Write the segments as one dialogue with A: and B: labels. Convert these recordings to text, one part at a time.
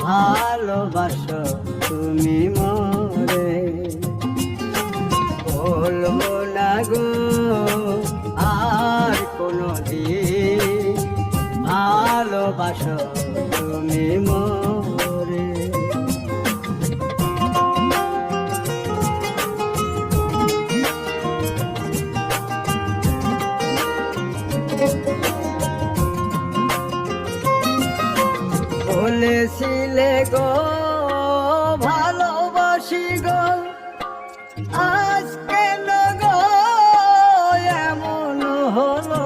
A: ভালোবাসো তুমি মোরে। বলবো না গো আর কোনোদিন, ভালোবাসো তুমি মোরে। বলেছিলে গো ভালোবাসি গো, আজ কেন গো এমন হলো।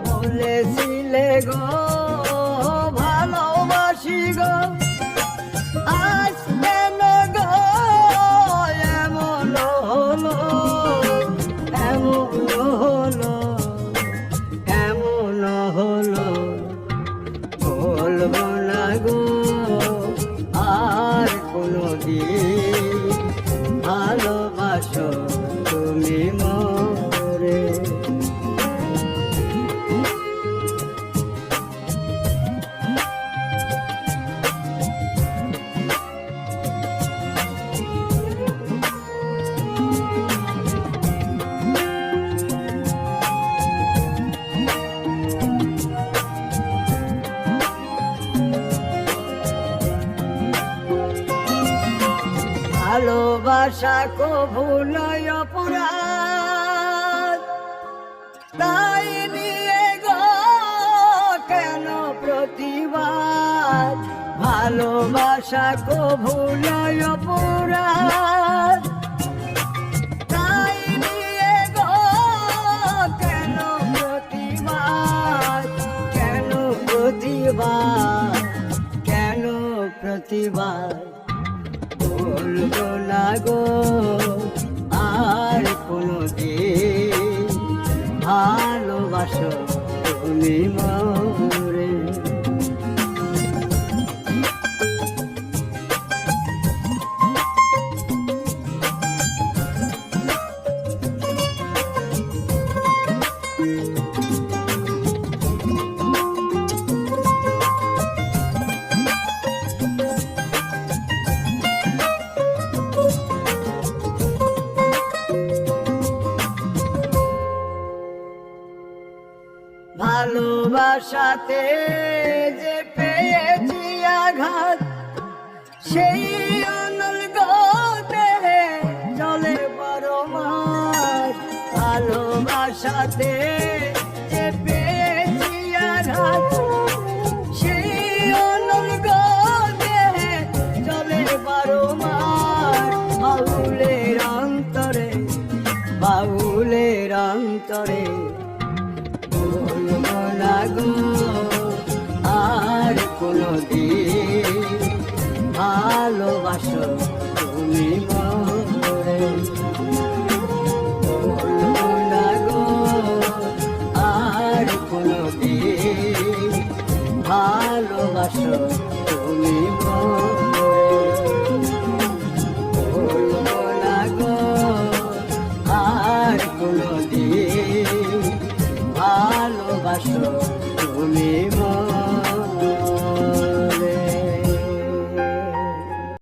A: বলেছিলে গো ভালোবাসি গো, আজ কেন গো এমন হলো, এমন হলো, এমন হলো। বলবো না গো আর কোনোদিন, ভালোবাসো তুমি মোরে। ভালোবাসা কভু নয় অপরাধ, তাই নিয়ে গো কেন প্রতিবাদ। ভালোবাসা কভু নয় অপরাধ, তাই নিয়ে গো কেন প্রতিবাদ, কেন প্রতিবাদ, কেন প্রতিবাদ। বলবো না গো আর কোনোদিন, ভালোবাসো তুমি মোরে। ভালোবাসাতে যে পেয়েছি আঘাত, সেই অনল দেহে চলে বড় মাস। ভালোবাসাতে যে পেয়েছি আঘাত, সেই অনল দেহে চলে বড় মাস। বাউলের অন্তরে, বাউলের অন্তরে। বলবো না গো আর কোনোদিন, ভালোবাসো তুমি মোরে। বলবো না গো আর কোনোদিন, ভালোবাসো তুমি মোরে। বলবো না গো আর কোনোদিন, ভালোবাসো